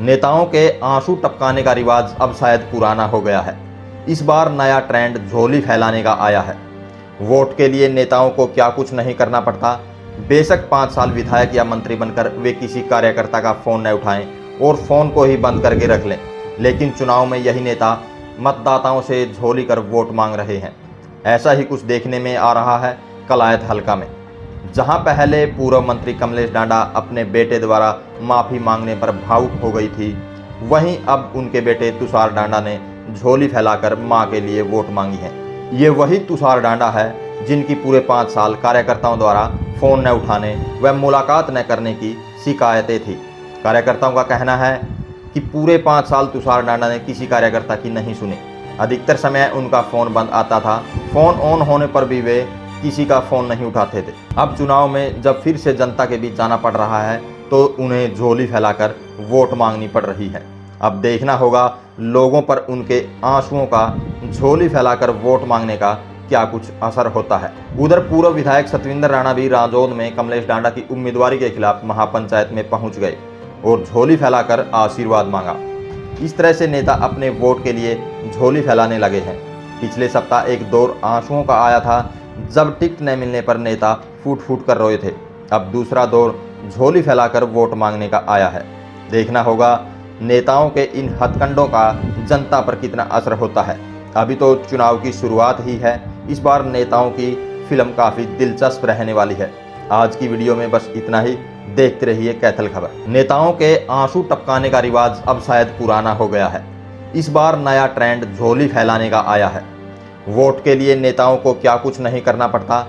नेताओं के आंसू टपकाने का रिवाज अब शायद पुराना हो गया है। इस बार नया ट्रेंड झोली फैलाने का आया है। वोट के लिए नेताओं को क्या कुछ नहीं करना पड़ता। बेशक 5 साल विधायक या मंत्री बनकर वे किसी कार्यकर्ता का फोन न उठाएं और फोन को ही बंद करके रख लें, लेकिन चुनाव में यही नेता मतदाताओं से झोली कर वोट मांग रहे हैं। ऐसा ही कुछ देखने में आ रहा है कलायत हलका में। जहां पहले पूर्व मंत्री कमलेश डांडा अपने बेटे द्वारा माफी मांगने पर भावुक हो गई थी, वहीं अब उनके बेटे तुषार डांडा ने झोली फैलाकर मां के लिए वोट मांगी है। ये वही तुषार डांडा है जिनकी पूरे 5 साल कार्यकर्ताओं द्वारा फोन न उठाने व मुलाकात न करने की शिकायतें थी। कार्यकर्ताओं का कहना है कि पूरे 5 साल तुषार डांडा ने किसी कार्यकर्ता की नहीं सुनी। अधिकतर समय उनका फोन बंद आता था, फोन ऑन होने पर भी वे किसी का फोन नहीं उठाते थे। अब चुनाव में जब फिर से जनता के बीच जाना पड़ रहा है तो उन्हें झोली फैलाकर वोट मांगनी पड़ रही है। अब देखना होगा लोगों पर उनके आंसुओं का झोली फैलाकर वोट मांगने का क्या कुछ असर होता है। उधर पूर्व विधायक सतविंदर राणा भी राजौंद में कमलेश डांडा की उम्मीदवारी के खिलाफ महापंचायत में पहुंच गए और झोली फैलाकर आशीर्वाद मांगा। इस तरह से नेता अपने वोट के लिए झोली फैलाने लगे हैं। पिछले सप्ताह एक दौर आंसुओं का आया था जब टिकट न मिलने पर नेता फूट फूट कर रोए थे। अब दूसरा दौर झोली फैलाकर वोट मांगने का आया है। देखना होगा नेताओं के इन हथकंडों का जनता पर कितना असर होता है। अभी तो चुनाव की शुरुआत ही है। इस बार नेताओं की फिल्म काफ़ी दिलचस्प रहने वाली है। आज की वीडियो में बस इतना ही। देखते रहिए कैथल खबर। नेताओं के आंसू टपकाने का रिवाज अब शायद पुराना हो गया है। इस बार नया ट्रेंड झोली फैलाने का आया है। वोट के लिए नेताओं को क्या कुछ नहीं करना पड़ता।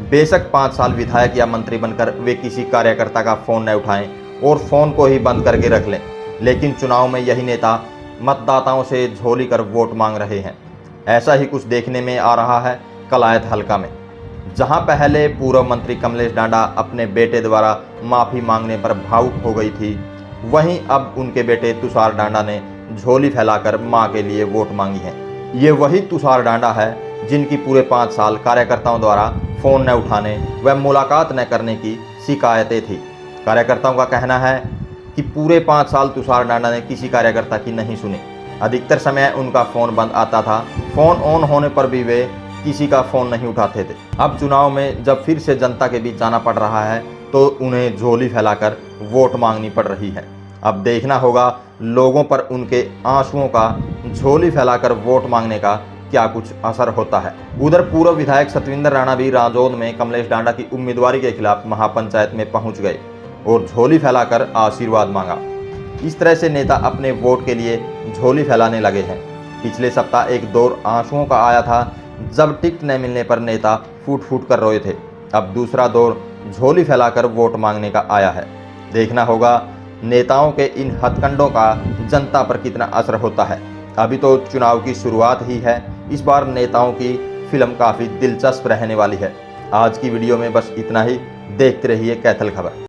बेशक 5 साल विधायक या मंत्री बनकर वे किसी कार्यकर्ता का फोन न उठाएं और फोन को ही बंद करके रख लें, लेकिन चुनाव में यही नेता मतदाताओं से झोली कर वोट मांग रहे हैं। ऐसा ही कुछ देखने में आ रहा है कलायत हलका में। जहां पहले पूर्व मंत्री कमलेश डांडा अपने बेटे द्वारा माफी मांगने पर भावुक हो गई थी, वहीं अब उनके बेटे तुषार डांडा ने झोली फैलाकर मां के लिए वोट मांगी है। ये वही तुषार डांडा है जिनकी पूरे 5 साल कार्यकर्ताओं द्वारा फोन न उठाने व मुलाकात न करने की शिकायतें थी। कार्यकर्ताओं का कहना है कि पूरे 5 साल तुषार डांडा ने किसी कार्यकर्ता की नहीं सुनी। अधिकतर समय उनका फोन बंद आता था, फोन ऑन होने पर भी वे किसी का फोन नहीं उठाते थे। अब चुनाव में जब फिर से जनता के बीच जाना पड़ रहा है तो उन्हें झोली फैलाकर वोट मांगनी पड़ रही है। अब देखना होगा लोगों पर उनके आंसुओं का झोली फैलाकर वोट मांगने का क्या कुछ असर होता है। उधर पूर्व विधायक सतविंदर राणा भी राजौंद में कमलेश डांडा की उम्मीदवारी के खिलाफ महापंचायत में पहुंच गए और झोली फैलाकर आशीर्वाद मांगा। इस तरह से नेता अपने वोट के लिए झोली फैलाने लगे हैं। पिछले सप्ताह एक दौर आंसुओं का आया था जब टिकट न मिलने पर नेता फूट फूट कर रोए थे। अब दूसरा दौर झोली फैलाकर वोट मांगने का आया है। देखना होगा नेताओं के इन हथकंडों का जनता पर कितना असर होता है। अभी तो चुनाव की शुरुआत ही है। इस बार नेताओं की फिल्म काफ़ी दिलचस्प रहने वाली है। आज की वीडियो में बस इतना ही। देखते रहिए कैथल खबर।